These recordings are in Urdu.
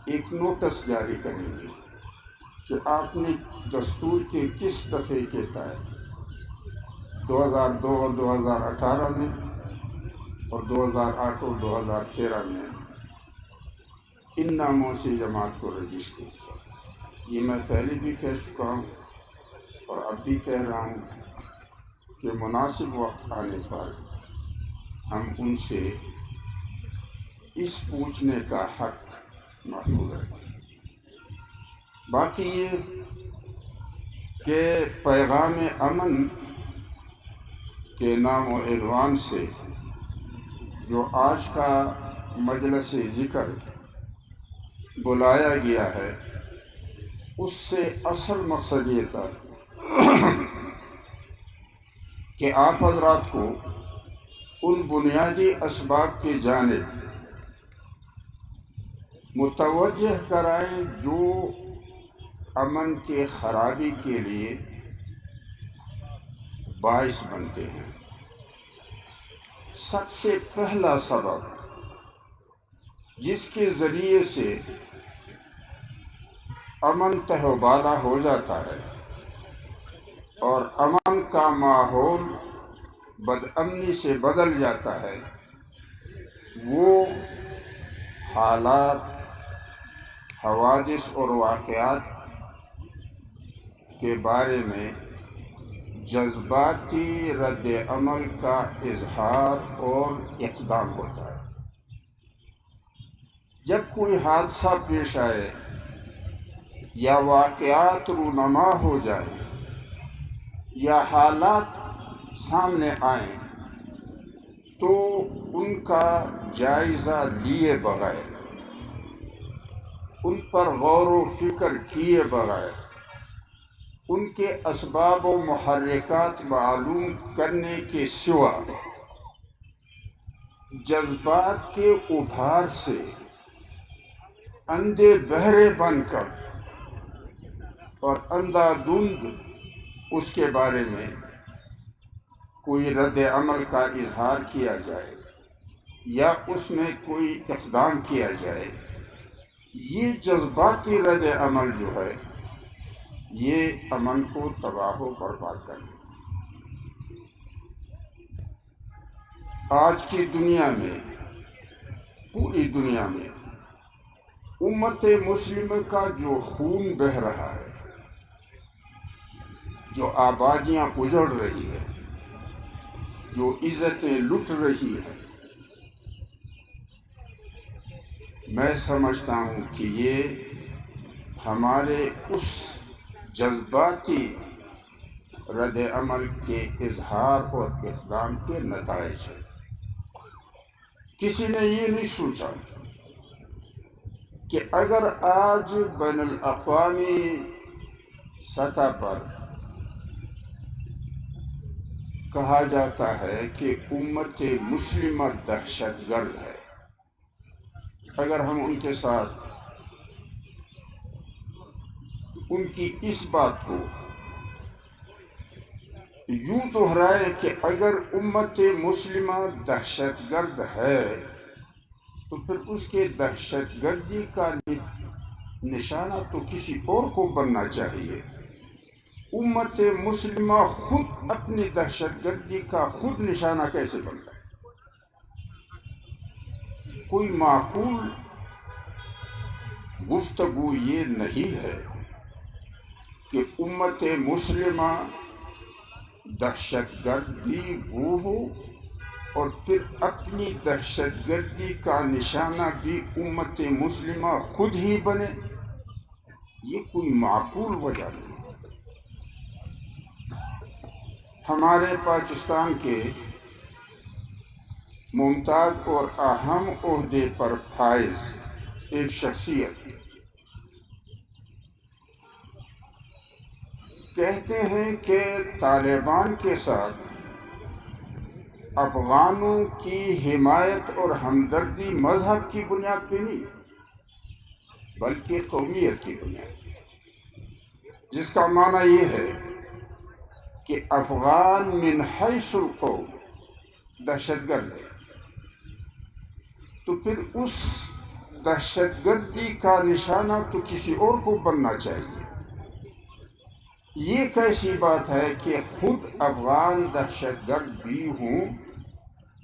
ایک نوٹس جاری کریں گے کہ آپ نے دستور کے کس دفعے کے تحت 2002 اور 2018 میں اور 2008 اور 2013 میں ان ناموں سے جماعت کو رجسٹر کیا۔ یہ میں پہلے بھی کہہ چکا ہوں اور اب بھی کہہ رہا ہوں کہ مناسب وقت آنے پر ہم ان سے اس پوچھنے کا حق محفوظ رکھیں۔ باقی یہ کہ پیغام امن کے نام و عنوان سے جو آج کا مجلس ذکر بلایا گیا ہے، اس سے اصل مقصد یہ تھا کہ آپ حضرات کو ان بنیادی اسباب کی جانب متوجہ کرائیں جو امن کے خرابی کے لیے باعث بنتے ہیں۔ سب سے پہلا سبب جس کے ذریعے سے امن تہ بالا ہو جاتا ہے اور امن کا ماحول بد امنی سے بدل جاتا ہے، وہ حالات، حوادث اور واقعات کے بارے میں جذباتی رد عمل کا اظہار اور اقدام ہوتا ہے۔ جب کوئی حادثہ پیش آئے یا واقعات رونما ہو جائیں یا حالات سامنے آئیں تو ان کا جائزہ لیے بغیر، ان پر غور و فکر کیے بغیر، ان کے اسباب و محرکات معلوم کرنے کے سوا جذبات کے ابھار سے اندھے بہرے بن کر اور اندھا دھند اس کے بارے میں کوئی رد عمل کا اظہار کیا جائے یا اس میں کوئی اقدام کیا جائے، یہ جذباتی رد عمل جو ہے یہ امن کو تباہ و برباد کرنا۔ آج کی دنیا میں، پوری دنیا میں امت مسلمہ کا جو خون بہہ رہا ہے، جو آبادیاں اجڑ رہی ہے، جو عزتیں لٹ رہی ہیں، میں سمجھتا ہوں کہ یہ ہمارے اس جذباتی رد عمل کے اظہار اور اقدام کے نتائج ہیں۔ کسی نے یہ نہیں سوچا کہ اگر آج بین الاقوامی سطح پر کہا جاتا ہے کہ امت مسلمہ دہشت گرد ہے، اگر ہم ان کے ساتھ ان کی اس بات کو یوں دہرائے کہ اگر امت مسلمہ دہشت گرد ہے تو پھر اس کے دہشت گردی کا نشانہ تو کسی اور کو بننا چاہیے۔ امت مسلمہ خود اپنی دہشت گردی کا خود نشانہ کیسے بنتا ہے؟ کوئی معقول گفتگو یہ نہیں ہے کہ امت مسلمہ دہشت گرد بھی وہ ہو اور پھر اپنی دہشت گردی کا نشانہ بھی امت مسلمہ خود ہی بنے۔ یہ کوئی معقول وجہ نہیں۔ ہمارے پاکستان کے ممتاز اور اہم عہدے پر فائز ایک شخصیت کہتے ہیں کہ طالبان کے ساتھ افغانوں کی حمایت اور ہمدردی مذہب کی بنیاد پہ نہیں بلکہ قومیت کی بنیاد پہ، جس کا معنی یہ ہے کہ افغان من حیث القوم دہشت گرد ہے، تو پھر اس دہشت گردی کا نشانہ تو کسی اور کو بننا چاہیے۔ یہ کیسی بات ہے کہ خود افغان دہشت گرد بھی ہوں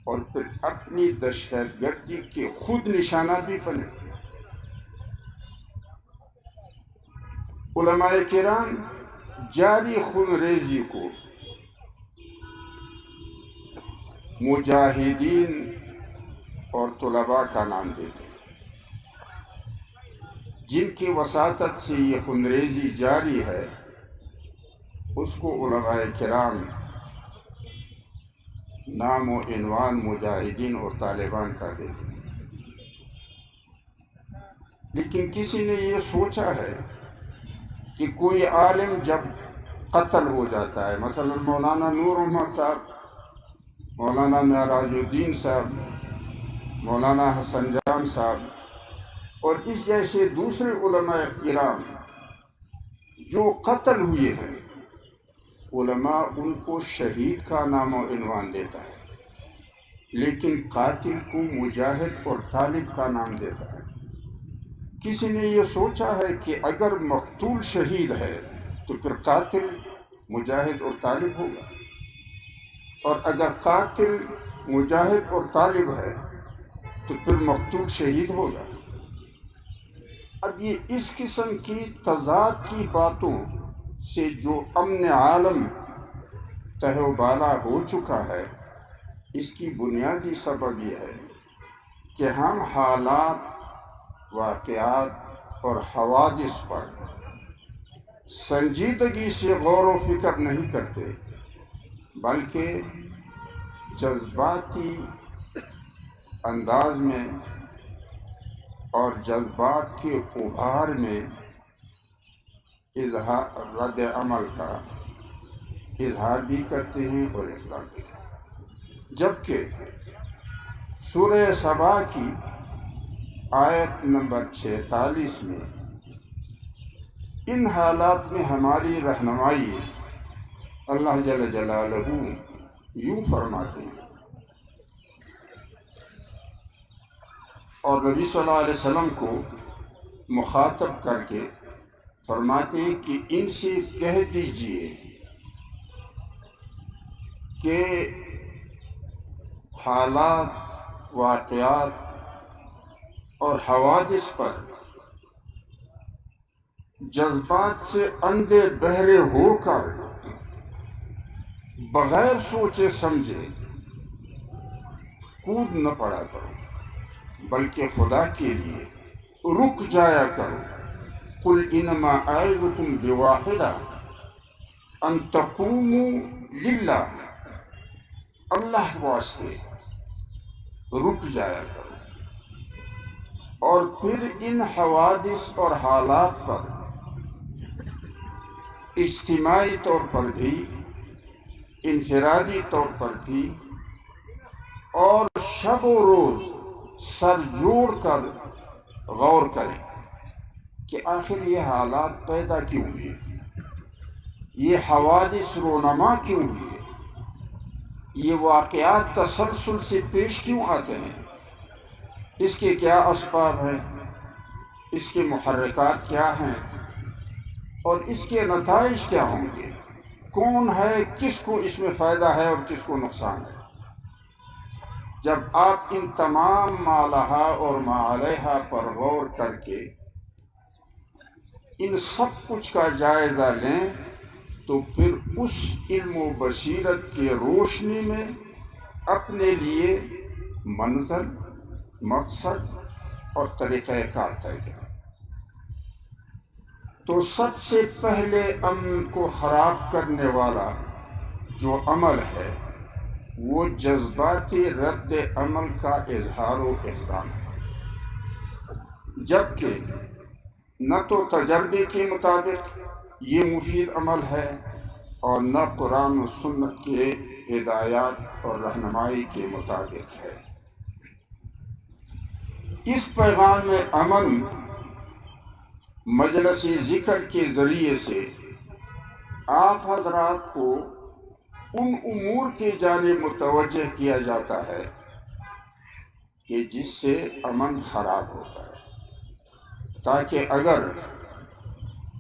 اور پھر اپنی دہشت گردی کے خود نشانہ بھی بنے۔ علماء کرام جاری خون ریزی کو مجاہدین اور طلباء کا نام دیتے ہیں۔ جن کی وساطت سے یہ خون ریزی جاری ہے اس کو علماء کرام نام و عنوان مجاہدین اور طالبان کا دیتے ہیں۔ لیکن کسی نے یہ سوچا ہے کہ کوئی عالم جب قتل ہو جاتا ہے، مثلا مولانا نور محمد صاحب، مولانا معراج الدین صاحب، مولانا حسن جان صاحب اور اس جیسے دوسرے علماء کرام جو قتل ہوئے ہیں، علماء ان کو شہید کا نام و عنوان دیتا ہے، لیکن قاتل کو مجاہد اور طالب کا نام دیتا ہے۔ کسی نے یہ سوچا ہے کہ اگر مقتول شہید ہے تو پھر قاتل مجاہد اور طالب ہوگا، اور اگر قاتل مجاہد اور طالب ہے تو پھر مقتول شہید ہوگا۔ اب یہ اس قسم کی تضاد کی باتوں سے جو امن عالم تہ و بالا ہو چکا ہے، اس کی بنیادی سبب یہ ہے کہ ہم حالات، واقعات اور حوادث پر سنجیدگی سے غور و فکر نہیں کرتے، بلکہ جذباتی انداز میں اور جذبات کے ابھار میں رد عمل کا اظہار بھی کرتے ہیں اور اطلاع بھی کرتے ہیں۔ جبکہ سورہ سبا کی آیت نمبر 46 میں ان حالات میں ہماری رہنمائی اللہ جل جلالہ یوں فرماتے ہیں، اور نبی صلی اللہ علیہ وسلم کو مخاطب کر کے فرماتے ہیں کہ ان سے کہہ دیجئے کہ حالات، واقعات اور حوادث پر جذبات سے اندھے بہرے ہو کر بغیر سوچے سمجھے کود نہ پڑا کرو، بلکہ خدا کے لیے رک جایا کرو۔ قل انما اعظکم بواحدہ ان تقوموا للہ، اللہ واسطے رک جایا کرو، اور پھر ان حوادث اور حالات پر اجتماعی طور پر بھی، انفرادی طور پر بھی اور شب و روز سر جوڑ کر غور کریں کہ آخر یہ حالات پیدا کیوں ہوئے، یہ حوادث رونما کیوں ہوئے، یہ واقعات تسلسل سے پیش کیوں آتے ہیں، اس کے کیا اسباب ہیں، اس کے محرکات کیا ہیں، اور اس کے نتائج کیا ہوں گے، کون ہے، کس کو اس میں فائدہ ہے اور کس کو نقصان ہے۔ جب آپ ان تمام ما لہا اور ما علیہا پر غور کر کے ان سب کچھ کا جائزہ لیں تو پھر اس علم و بصیرت کی روشنی میں اپنے لیے منزل، مقصد اور طریقہ کار طے کریں۔ تو سب سے پہلے امن کو خراب کرنے والا جو عمل ہے وہ جذباتی رد عمل کا اظہار و اقدام ہے، جبکہ نہ تو تجربے کے مطابق یہ مفید عمل ہے اور نہ قرآن و سنت کے ہدایات اور رہنمائی کے مطابق ہے۔ اس پیغام میں امن مجلس ذکر کے ذریعے سے آپ حضرات کو ان امور کی جانب متوجہ کیا جاتا ہے کہ جس سے امن خراب ہوتا ہے۔ تاکہ اگر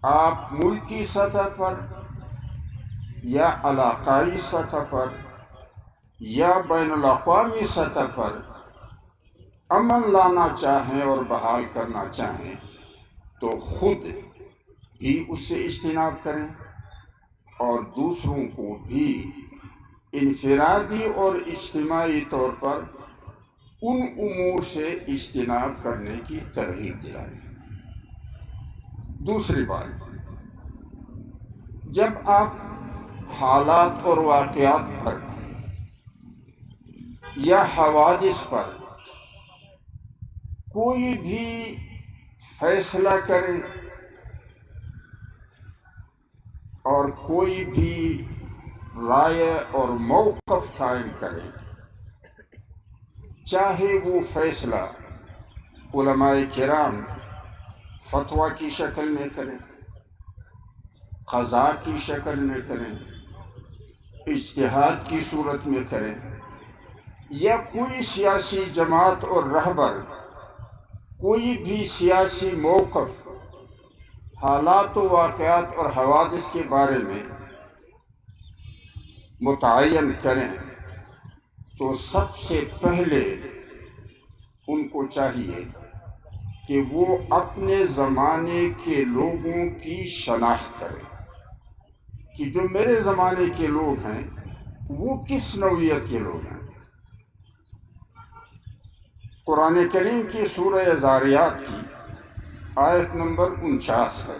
آپ ملکی سطح پر یا علاقائی سطح پر یا بین الاقوامی سطح پر امن لانا چاہیں اور بحال کرنا چاہیں تو خود بھی اس سے اجتناب کریں اور دوسروں کو بھی انفرادی اور اجتماعی طور پر ان امور سے اجتناب کرنے کی ترغیب دلائیں۔ دوسری بات، جب آپ حالات اور واقعات پر یا حوادث پر کوئی بھی فیصلہ کریں اور کوئی بھی رائے اور موقف قائم کریں، چاہے وہ فیصلہ علماء کرام فتویٰ کی شکل میں کریں، قضاء کی شکل میں کریں، اجتہاد کی صورت میں کریں، یا کوئی سیاسی جماعت اور رہبر کوئی بھی سیاسی موقف حالات و واقعات اور حوادث کے بارے میں متعین کریں، تو سب سے پہلے ان کو چاہیے کہ وہ اپنے زمانے کے لوگوں کی شناخت کریں کہ جو میرے زمانے کے لوگ ہیں وہ کس نوعیت کے لوگ ہیں۔ قرآن کریم کی سورہ ذاریات کی آیت نمبر 49 ہے،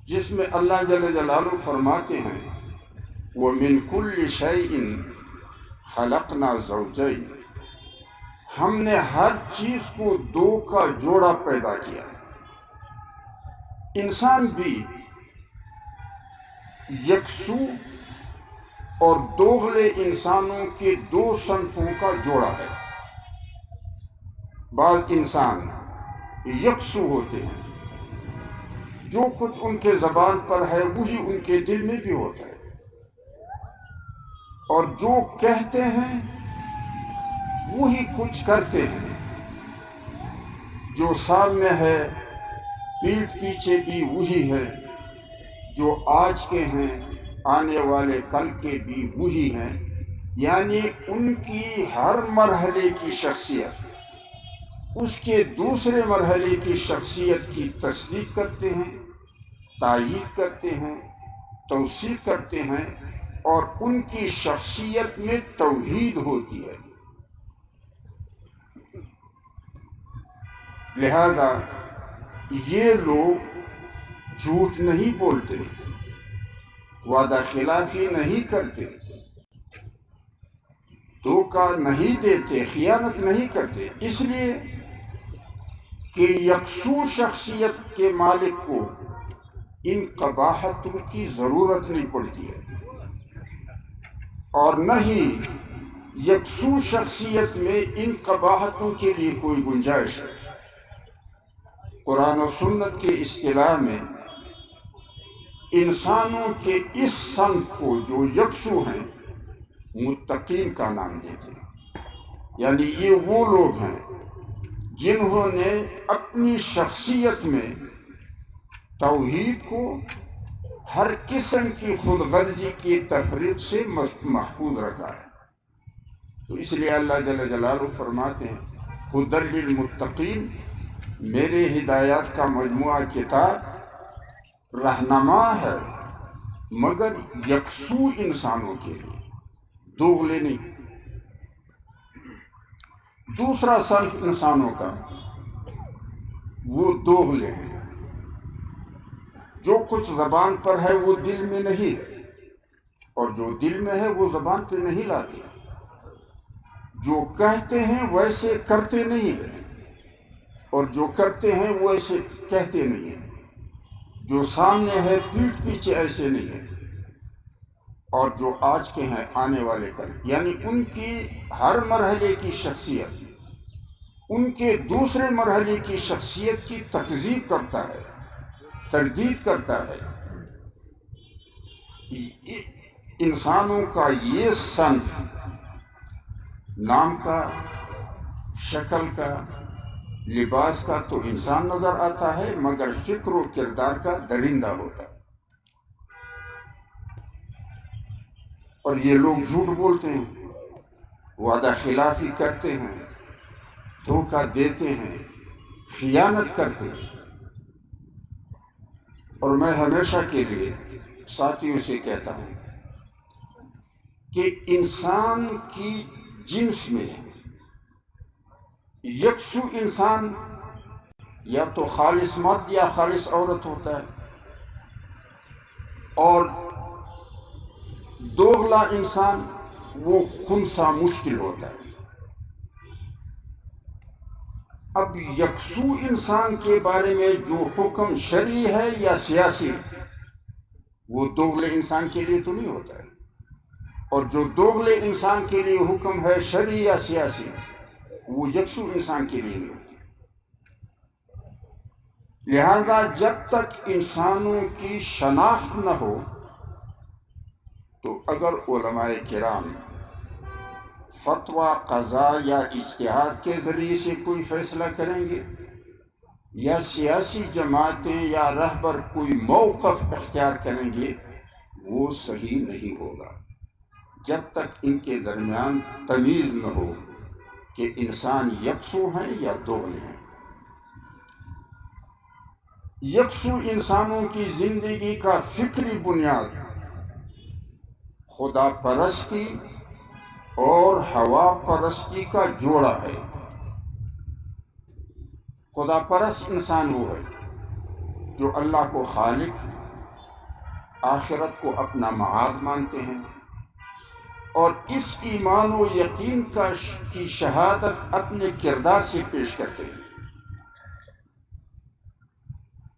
جس میں اللہ جل جلالہ فرماتے ہیں وَمِن كُلِّ شَيْءٍ خَلَقْنَا زَوْجَيْنِ، ہم نے ہر چیز کو دو کا جوڑا پیدا کیا۔ انسان بھی یکسو اور دوغلے انسانوں کے دو صنفوں کا جوڑا ہے۔ بعض انسان یکسو ہوتے ہیں، جو کچھ ان کے زبان پر ہے وہی ان کے دل میں بھی ہوتا ہے، اور جو کہتے ہیں وہی کچھ کرتے ہیں، جو سامنے ہے پیٹھ پیچھے بھی وہی ہے، جو آج کے ہیں آنے والے کل کے بھی وہی ہیں، یعنی ان کی ہر مرحلے کی شخصیت اس کے دوسرے مرحلے کی شخصیت کی تصدیق کرتے ہیں، تائید کرتے ہیں، توثیق کرتے ہیں، اور ان کی شخصیت میں توحید ہوتی ہے۔ لہذا یہ لوگ جھوٹ نہیں بولتے، وعدہ خلافی نہیں کرتے، دھوکہ نہیں دیتے، خیانت نہیں کرتے، اس لیے کہ یکسو شخصیت کے مالک کو ان قباحتوں کی ضرورت نہیں پڑتی ہے، اور نہ ہی یکسو شخصیت میں ان قباحتوں کے لیے کوئی گنجائش ہے۔ قرآن و سنت کے اصطلاح میں انسانوں کے اس صنف کو جو یکسو ہیں متقین کا نام دیتے ہیں، یعنی یہ وہ لوگ ہیں جنہوں نے اپنی شخصیت میں توحید کو ہر قسم کی خود غرضی کی تفریق سے محفوظ رکھا ہے۔ تو اس لیے اللہ جل جلالہ فرماتے ہیں ھدی للمتقین، میرے ہدایات کا مجموعہ کتاب رہنما ہے مگر یکسو انسانوں کے لیے، دوغلے نہیں۔ دوسرا صنف انسانوں کا وہ دوغلے ہیں، جو کچھ زبان پر ہے وہ دل میں نہیں ہے، اور جو دل میں ہے وہ زبان پہ نہیں لاتے، جو کہتے ہیں ویسے کرتے نہیں ہیں، اور جو کرتے ہیں وہ ایسے کہتے نہیں ہیں، جو سامنے ہے پیٹھ پیچھے ایسے نہیں ہے، اور جو آج کے ہیں آنے والے کل، یعنی ان کی ہر مرحلے کی شخصیت ان کے دوسرے مرحلے کی شخصیت کی تکذیب کرتا ہے، تردید کرتا ہے۔ انسانوں کا یہ صنف نام کا، شکل کا، لباس کا تو انسان نظر آتا ہے مگر فکر و کردار کا درندہ ہوتا ہے۔ اور یہ لوگ جھوٹ بولتے ہیں، وعدہ خلافی کرتے ہیں، دھوکہ دیتے ہیں، خیانت کرتے ہیں۔ اور میں ہمیشہ کے لیے ساتھیوں سے کہتا ہوں کہ انسان کی جنس میں یکسو انسان یا تو خالص مرد یا خالص عورت ہوتا ہے، اور دوغلا انسان وہ خنثی مشکل ہوتا ہے۔ اب یکسو انسان کے بارے میں جو حکم شرعی ہے یا سیاسی، وہ دوغلے انسان کے لیے تو نہیں ہوتا ہے، اور جو دوغلے انسان کے لیے حکم ہے شرعی یا سیاسی، وہ یکسو انسان کے لیے نہیں ہوتا۔ لہذا جب تک انسانوں کی شناخت نہ ہو تو اگر علماء کرام فتویٰ، قضاء یا اجتہاد کے ذریعے سے کوئی فیصلہ کریں گے، یا سیاسی جماعتیں یا رہبر کوئی موقف اختیار کریں گے، وہ صحیح نہیں ہوگا جب تک ان کے درمیان تمیز نہ ہو کہ انسان یکسو ہیں یا دوغلے ہیں۔ یکسو انسانوں کی زندگی کا فکری بنیاد خدا پرستی اور ہوا پرستی کا جوڑا ہے۔ خدا پرست انسان وہ ہے جو اللہ کو خالق، آخرت کو اپنا معاد مانتے ہیں، اور اس ایمان و یقین کی شہادت اپنے کردار سے پیش کرتے ہیں۔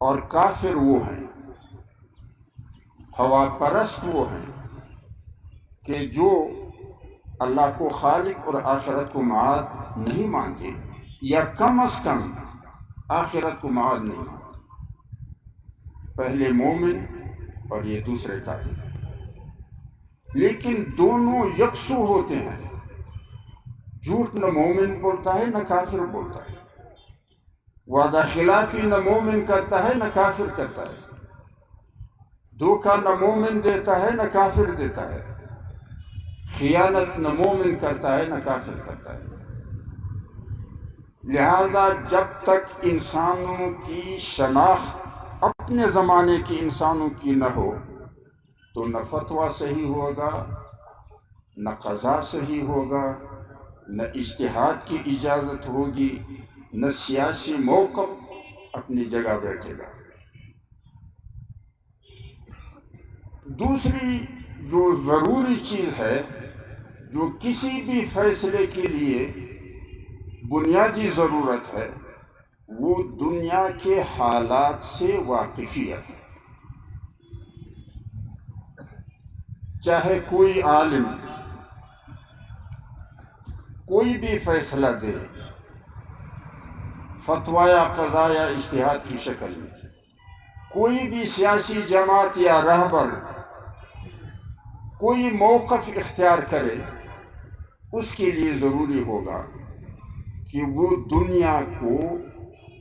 اور کافر وہ ہیں، ہوا پرست وہ ہیں کہ جو اللہ کو خالق اور آخرت کو معاد نہیں مانتے، یا کم از کم آخرت کو معاد نہیں مانتے۔ پہلے مومن اور یہ دوسرے کافر، لیکن دونوں یکسو ہوتے ہیں۔ جھوٹ نہ مومن بولتا ہے نہ کافر بولتا ہے، وعدہ خلافی نہ مومن کرتا ہے نہ کافر کرتا ہے، دھوکہ نہ مومن دیتا ہے نہ کافر دیتا ہے، خیانت نہ مومن کرتا ہے نہ کافر کرتا ہے۔ لہذا جب تک انسانوں کی شناخت اپنے زمانے کی انسانوں کی نہ ہو تو نہ فتویٰ صحیح ہوگا، نہ قضاء صحیح ہوگا، نہ اجتہاد کی اجازت ہوگی، نہ سیاسی موقف اپنی جگہ بیٹھے گا۔ دوسری جو ضروری چیز ہے، جو کسی بھی فیصلے کے لیے بنیادی ضرورت ہے، وہ دنیا کے حالات سے واقفیت ہے۔ چاہے کوئی عالم کوئی بھی فیصلہ دے، فتویٰ یا قضاء یا اجتہاد کی شکل میں، کوئی بھی سیاسی جماعت یا رہبر کوئی موقف اختیار کرے، اس کے لیے ضروری ہوگا کہ وہ دنیا کو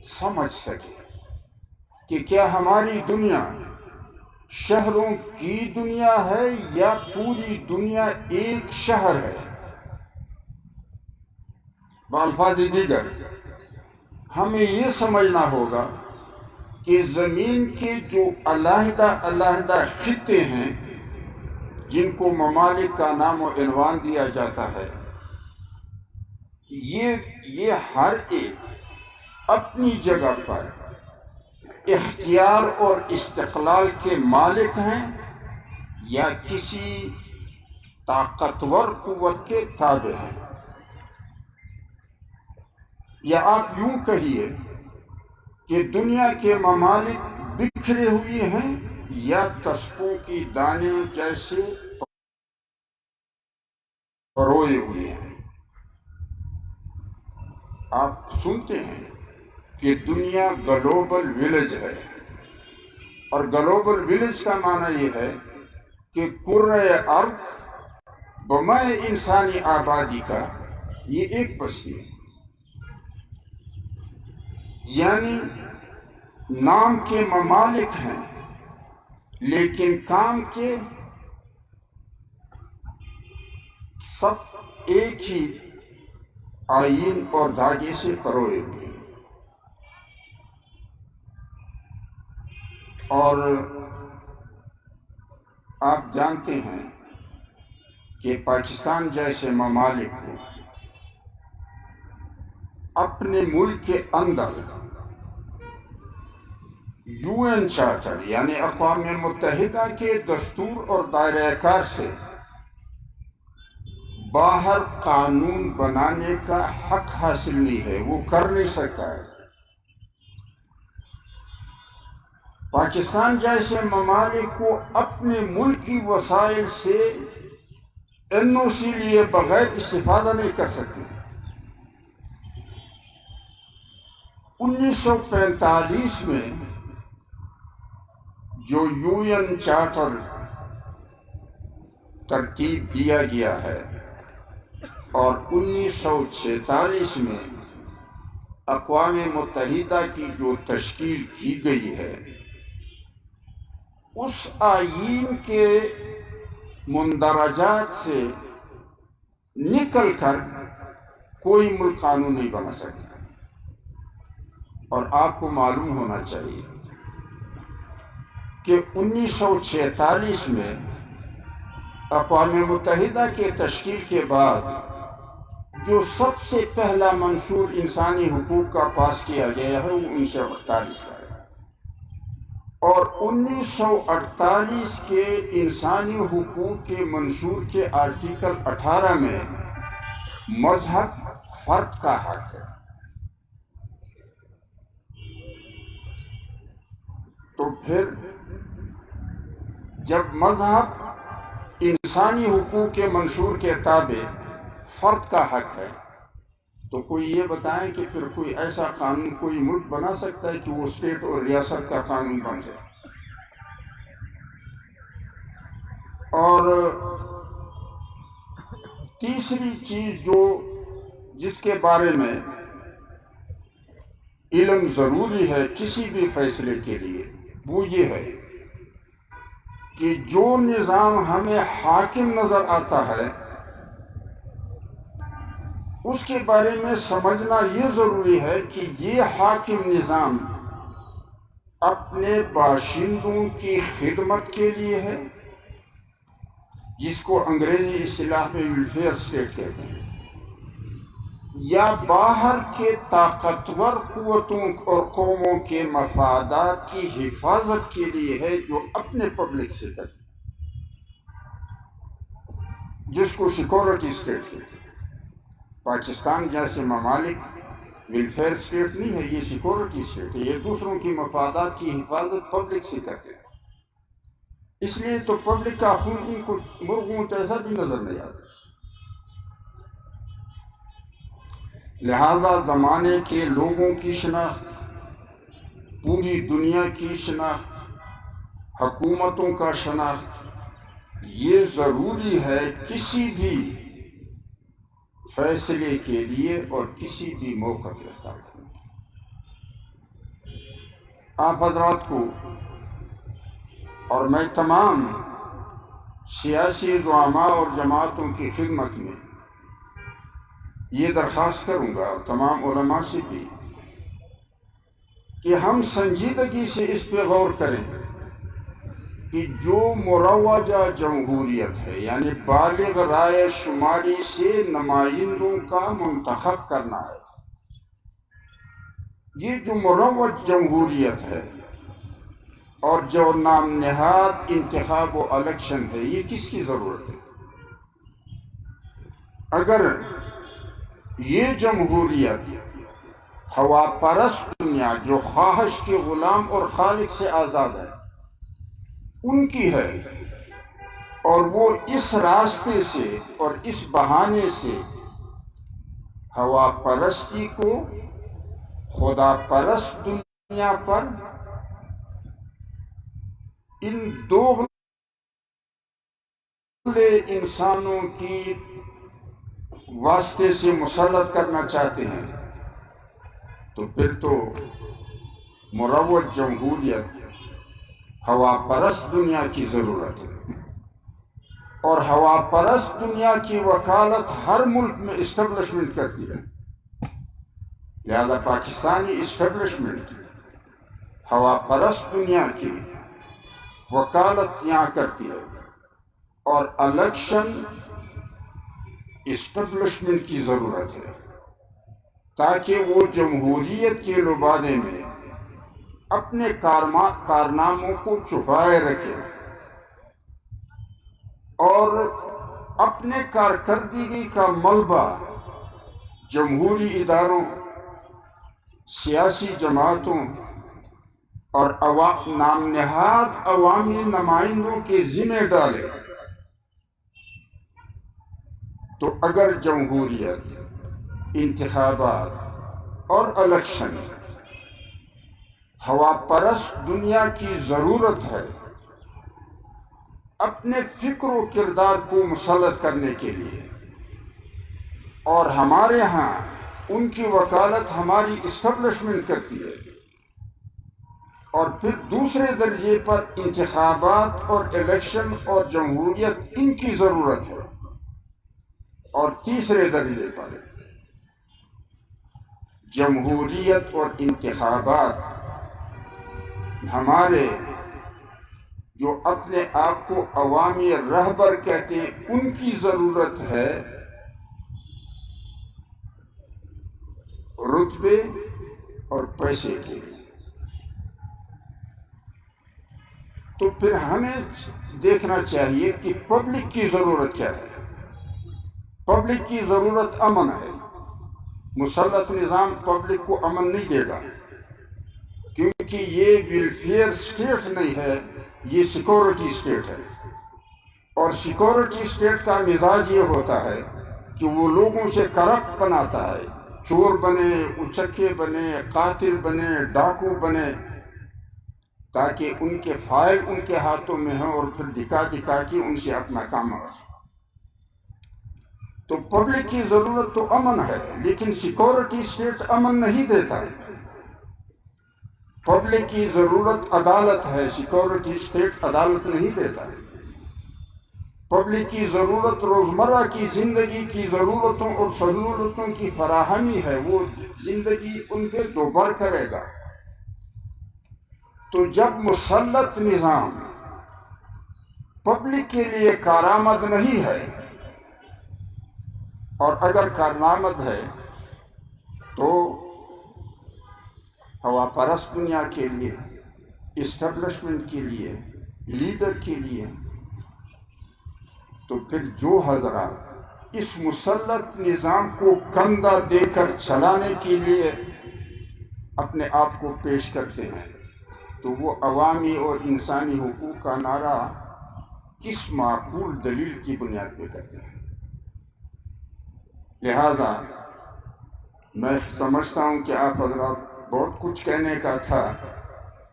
سمجھ سکے کہ کیا ہماری دنیا شہروں کی دنیا ہے یا پوری دنیا ایک شہر ہے۔ بالفاظ دیگر ہمیں یہ سمجھنا ہوگا کہ زمین کے جو علیحدہ علیحدہ خطے ہیں جن کو ممالک کا نام و عنوان دیا جاتا ہے، یہ ہر ایک اپنی جگہ پر اختیار اور استقلال کے مالک ہیں یا کسی طاقتور قوت کے تابع ہیں، یا آپ یوں کہیے کہ دنیا کے ممالک بکھرے ہوئے ہیں یا تسبوں کی دانے جیسے پروئے ہوئے ہیں۔ آپ سنتے ہیں کہ دنیا گلوبل ولیج ہے، اور گلوبل ولیج کا معنی یہ ہے کہ کرۂ ارض بمائے انسانی آبادی کا یہ ایک بستی ہے۔ یعنی نام کے ممالک ہیں لیکن کام کے سب ایک ہی آئین اور دھاگے سے پروئے ہوئے ہیں۔ اور آپ جانتے ہیں کہ پاکستان جیسے ممالک کو اپنے ملک کے اندر یو این چارٹر یعنی اقوام متحدہ کے دستور اور دائرہ کار سے باہر قانون بنانے کا حق حاصل نہیں ہے، وہ کر نہیں سکتا ہے۔ پاکستان جیسے ممالک کو اپنے ملک کی وسائل سے این او سی لیے بغیر استفادہ نہیں کر سکتے۔ 1945 میں جو یو این چارٹر ترتیب دیا گیا ہے اور 1946 میں اقوام متحدہ کی جو تشکیل کی گئی ہے، اس آئین کے مندرجات سے نکل کر کوئی ملک قانون نہیں بنا سکتا۔ اور آپ کو معلوم ہونا چاہیے کہ 1946 میں اقوام متحدہ کے تشکیل کے بعد جو سب سے پہلا منشور انسانی حقوق کا پاس کیا گیا ہے وہ 1948 کا ہے، اور 1948 کے انسانی حقوق کے منشور کے آرٹیکل 18 میں مذہب فرد کا حق ہے۔ تو پھر جب مذہب انسانی حقوق کے منشور کے تابع فرد کا حق ہے تو کوئی یہ بتائیں کہ پھر کوئی ایسا قانون کوئی ملک بنا سکتا ہے کہ وہ اسٹیٹ اور ریاست کا قانون بن جائے؟ اور تیسری چیز جس کے بارے میں علم ضروری ہے کسی بھی فیصلے کے لیے، وہ یہ ہے کہ جو نظام ہمیں حاکم نظر آتا ہے اس کے بارے میں سمجھنا یہ ضروری ہے کہ یہ حاکم نظام اپنے باشندوں کی خدمت کے لیے ہے، جس کو انگریزی اصطلاح میں ویلفیئر اسٹیٹ کہتے ہیں، یا باہر کے طاقتور قوتوں اور قوموں کے مفادات کی حفاظت کے لیے ہے جو اپنے پبلک سے کرتے ہیں، جس کو سیکورٹی اسٹیٹ کہتے ہیں۔ پاکستان جیسے ممالک ویلفیئر اسٹیٹ نہیں ہے، یہ سیکورٹی اسٹیٹ ہے، یہ دوسروں کی مفادات کی حفاظت پبلک سے کرتے ہیں۔ اس لیے تو پبلک کا خون ان کو مرغوں جیسا بھی نظر نہیں آتا۔ لہذا زمانے کے لوگوں کی شناخت، پوری دنیا کی شناخت، حکومتوں کا شناخت، یہ ضروری ہے کسی بھی فیصلے کے لیے اور کسی بھی موقف اختیار کرنے کے۔ آپ حضرات کو اور میں تمام سیاسی زعماء اور جماعتوں کی خدمت میں یہ درخواست کروں گا، اور تمام علماء سے بھی، کہ ہم سنجیدگی سے اس پہ غور کریں کہ جو مروجہ جمہوریت ہے، یعنی بالغ رائے شماری سے نمائندوں کا منتخب کرنا ہے، یہ جو مروج جمہوریت ہے اور جو نام نہاد انتخاب و الیکشن ہے، یہ کس کی ضرورت ہے؟ اگر یہ جمہوریت ہوا پرست دنیا جو خواہش کے غلام اور خالق سے آزاد ہے ان کی ہے، اور وہ اس راستے سے اور اس بہانے سے ہوا پرستی کو خدا پرست دنیا پر ان دوغلے انسانوں کی واسطے سے مسلط کرنا چاہتے ہیں، تو پھر تو مروج جمہوریت ہوا پرست دنیا کی ضرورت ہے، اور ہوا پرست دنیا کی وکالت ہر ملک میں اسٹیبلشمنٹ کرتی ہے. لہذا پاکستانی اسٹیبلشمنٹ ہوا پرست دنیا کی وکالت یہاں کرتی ہے، اور الیکشن اسٹیبلشمنٹ کی ضرورت ہے تاکہ وہ جمہوریت کے لبادے میں اپنے کارناموں کو چھپائے رکھے اور اپنے کارکردگی کا ملبہ جمہوری اداروں، سیاسی جماعتوں اور نام نہاد عوامی نمائندوں کے ذمہ ڈالے. تو اگر جمہوریت، انتخابات اور الیکشن ہوا پرست دنیا کی ضرورت ہے اپنے فکر و کردار کو مسلط کرنے کے لیے، اور ہمارے ہاں ان کی وکالت ہماری اسٹیبلشمنٹ کرتی ہے، اور پھر دوسرے درجے پر انتخابات اور الیکشن اور جمہوریت ان کی ضرورت ہے، اور تیسرے درجے پر جمہوریت اور انتخابات ہمارے جو اپنے آپ کو عوامی رہبر کہتے ہیں ان کی ضرورت ہے رتبے اور پیسے کے لیے. تو پھر ہمیں دیکھنا چاہیے کہ پبلک کی ضرورت کیا ہے. پبلک کی ضرورت امن ہے. مسلط نظام پبلک کو امن نہیں دے گا، کیونکہ یہ ویلفیئر اسٹیٹ نہیں ہے، یہ سیکورٹی اسٹیٹ ہے. اور سیکورٹی اسٹیٹ کا مزاج یہ ہوتا ہے کہ وہ لوگوں سے کرپٹ بناتا ہے، چور بنے، اچکے بنے، قاتل بنے، ڈاکو بنے، تاکہ ان کے فائل ان کے ہاتھوں میں ہیں اور پھر دکھا دکھا کے ان سے اپنا کام ہو. تو پبلک کی ضرورت تو امن ہے، لیکن سیکورٹی اسٹیٹ امن نہیں دیتا ہے. پبلک کی ضرورت عدالت ہے، سیکورٹی اسٹیٹ عدالت نہیں دیتا ہے. پبلک کی ضرورت روزمرہ کی زندگی کی ضرورتوں اور سہولتوں کی فراہمی ہے، وہ زندگی ان پہ دوبر کرے گا. تو جب مسلط نظام پبلک کے لیے کارآمد نہیں ہے، اور اگر کارآمد ہے تو ہوا پرست دنیا کے لیے، اسٹیبلشمنٹ کے لیے، لیڈر کے لیے، تو پھر جو حضرات اس مسلط نظام کو کندھا دے کر چلانے کے لیے اپنے آپ کو پیش کرتے ہیں، تو وہ عوامی اور انسانی حقوق کا نعرہ کس معقول دلیل کی بنیاد پہ کرتے ہیں؟ لہذا میں سمجھتا ہوں کہ آپ حضرات بہت کچھ کہنے کا تھا،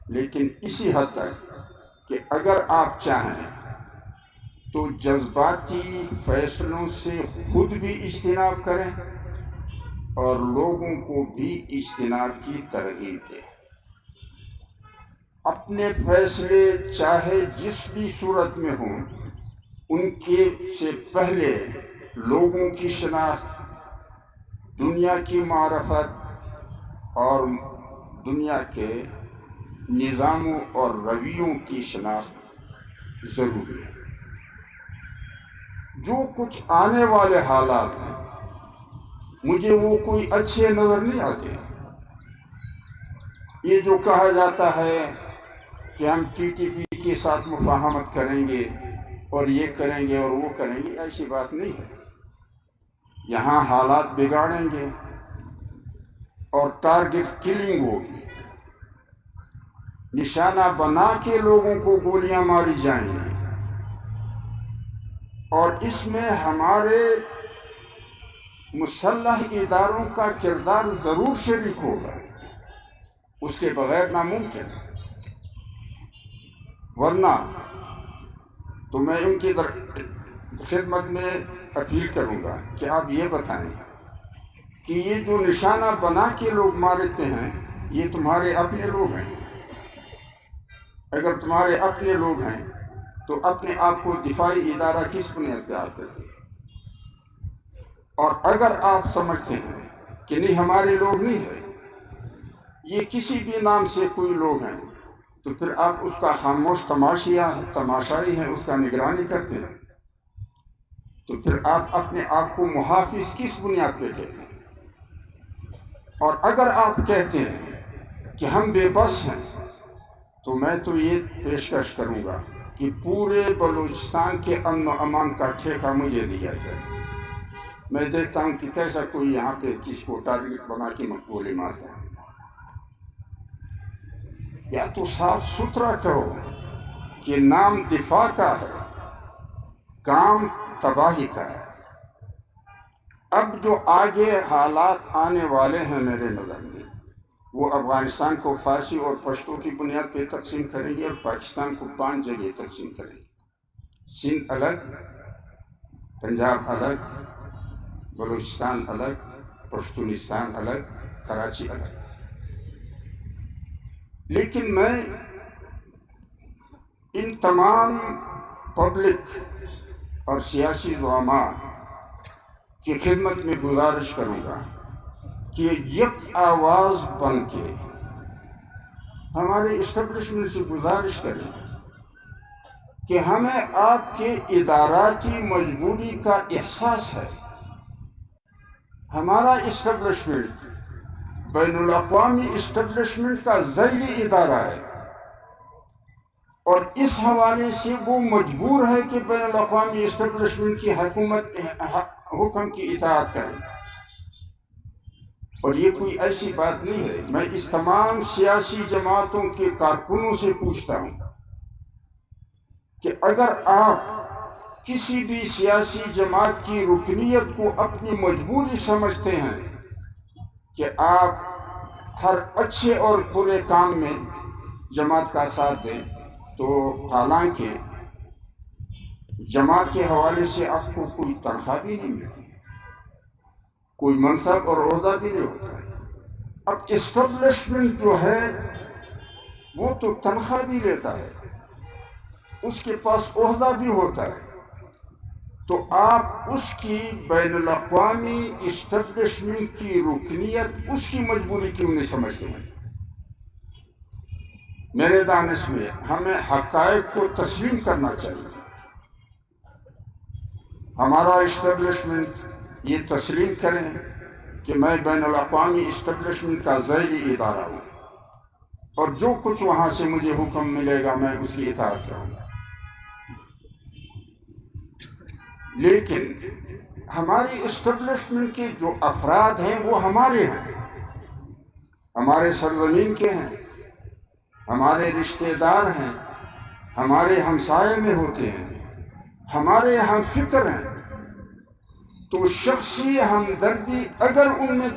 لیکن اسی حد تک کہ اگر آپ چاہیں تو جذباتی فیصلوں سے خود بھی اجتناب کریں اور لوگوں کو بھی اجتناب کی ترغیب دیں. اپنے فیصلے چاہے جس بھی صورت میں ہوں، ان کے سے پہلے لوگوں کی شناخت، دنیا کی معرفت اور دنیا کے نظاموں اور رویوں کی شناخت ضروری ہے. جو کچھ آنے والے حالات ہیں مجھے وہ کوئی اچھے نظر نہیں آتے. یہ جو کہا جاتا ہے کہ ہم ٹی ٹی پی کے ساتھ مفاہمت کریں گے اور یہ کریں گے اور وہ کریں گے، ایسی بات نہیں ہے. یہاں حالات بگاڑیں گے اور ٹارگٹ کلنگ ہوگی، نشانہ بنا کے لوگوں کو گولیاں ماری جائیں گی، اور اس میں ہمارے مسلح اداروں کا کردار ضرور شریک ہوگا، اس کے بغیر ناممکن. ورنہ تو میں ان کی خدمت میں اپیل کروں گا کہ آپ یہ بتائیں کہ یہ جو نشانہ بنا کے لوگ مارتے ہیں یہ تمہارے اپنے لوگ ہیں. اگر تمہارے اپنے لوگ ہیں تو اپنے آپ کو دفاعی ادارہ کس بنیاد پہ آپ کرتے ہیں؟ اور اگر آپ سمجھتے ہیں کہ نہیں ہمارے لوگ نہیں ہیں، یہ کسی بھی نام سے کوئی لوگ ہیں، تو پھر آپ اس کا خاموش تماشائی ہیں، اس کا نگرانی کرتے ہیں. تو پھر آپ اپنے آپ کو محافظ کس بنیاد پہ کہتے ہیں؟ اور اگر آپ کہتے ہیں کہ ہم بے بس ہیں تو میں تو یہ پیشکش کروں گا کہ پورے بلوچستان کے امن و امان کا ٹھیکہ مجھے دیا جائے. میں دیکھتا ہوں کہ کیسا کوئی یہاں پہ کسی کو ٹارگٹ بنا کے مقبولی مارتا ہے. یا تو صاف ستھرا کہو کہ نام دفاع کا ہے، کام تباہی کا ہے. اب جو آگے حالات آنے والے ہیں میرے نظر میں، وہ افغانستان کو فارسی اور پشتو کی بنیاد پہ تقسیم کریں گے اور پاکستان کو 5 جگہ تقسیم کریں گے. سندھ الگ، پنجاب الگ، بلوچستان الگ، پشتونستان الگ، کراچی الگ. لیکن میں ان تمام پبلک اور سیاسی زعماء کی خدمت میں گزارش کروں گا کہ یک آواز بن کے ہمارے اسٹیبلشمنٹ سے گزارش کریں کہ ہمیں آپ کے اداراتی مجبوری کا احساس ہے. ہمارا اسٹیبلشمنٹ بین الاقوامی اسٹیبلشمنٹ کا ذیلی ادارہ ہے اور اس حوالے سے وہ مجبور ہے کہ بین الاقوامی اسٹیبلشمنٹ کی حکم کی اطاعت کریں. اور یہ کوئی ایسی بات نہیں ہے. میں اس تمام سیاسی جماعتوں کے کارکنوں سے پوچھتا ہوں کہ اگر آپ کسی بھی سیاسی جماعت کی رکنیت کو اپنی مجبوری سمجھتے ہیں کہ آپ ہر اچھے اور برے کام میں جماعت کا ساتھ دیں، تو حالانکہ جماعت کے حوالے سے آپ کو کوئی تنخواہ بھی نہیں ملتی، کوئی منصب اور عہدہ بھی نہیں ہوتا ہے. اب اسٹیبلشمنٹ جو ہے وہ تو تنخواہ بھی لیتا ہے، اس کے پاس عہدہ بھی ہوتا ہے، تو آپ اس کی بین الاقوامی اسٹیبلشمنٹ کی رکنیت اس کی مجبوری کیوں نہیں سمجھتے ہیں؟ میرے دانش میں ہمیں حقائق کو تسلیم کرنا چاہیے. ہمارا اسٹیبلشمنٹ یہ تسلیم کریں کہ میں بین الاقوامی اسٹیبلشمنٹ کا ذیلی ادارہ ہوں اور جو کچھ وہاں سے مجھے حکم ملے گا میں اس کی اطاعت کروں گا. لیکن ہماری اسٹیبلشمنٹ کے جو افراد ہیں وہ ہمارے ہیں، ہمارے سرزمین کے ہیں، ہمارے رشتہ دار ہیں، ہمارے ہمسائے میں ہوتے ہیں، ہمارے ہم فکر ہیں. تو شخصی ہمدردی اگر ان میں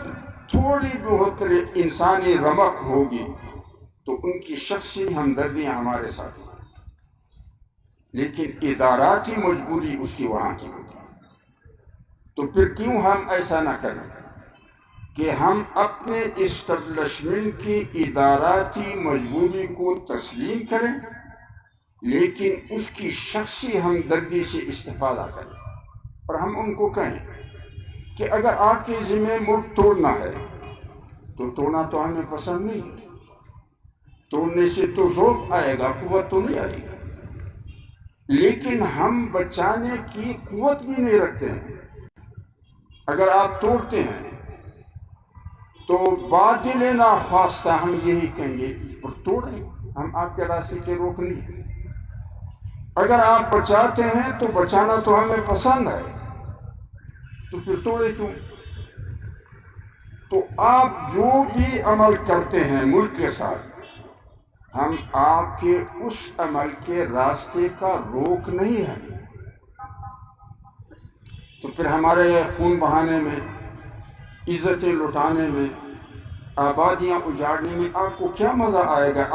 تھوڑی بہت انسانی رمق ہوگی تو ان کی شخصی ہمدردیاں ہمارے ساتھ ہیں. لیکن اداراتی مجبوری اس کی وہاں کی ہوتی ہے. تو پھر کیوں ہم ایسا نہ کریں کہ ہم اپنے اسٹیبلشمنٹ کی اداراتی مجبوری کو تسلیم کریں لیکن اس کی شخصی ہمدردی سے استفادہ کریں. اور ہم ان کو کہیں کہ اگر آپ کے ذمہ ملک توڑنا ہے تو توڑنا تو ہمیں پسند نہیں، توڑنے سے تو ذوق آئے گا، قوت تو نہیں آئے گی، لیکن ہم بچانے کی قوت بھی نہیں رکھتے ہیں. اگر آپ توڑتے ہیں تو باطل ناخواستہ ہم یہی کہیں گے پر توڑیں، ہم آپ کے راستے کے روک نہیں. اگر آپ بچاتے ہیں تو بچانا تو ہمیں پسند ہے، تو پھر توڑے کیوں؟ تو آپ جو بھی عمل کرتے ہیں ملک کے ساتھ، ہم آپ کے اس عمل کے راستے کا روک نہیں ہے. تو پھر ہمارے خون بہانے میں، عزتیں لٹانے میں، آبادیاں اجاڑنے میں آپ کو کیا مزہ آئے گا؟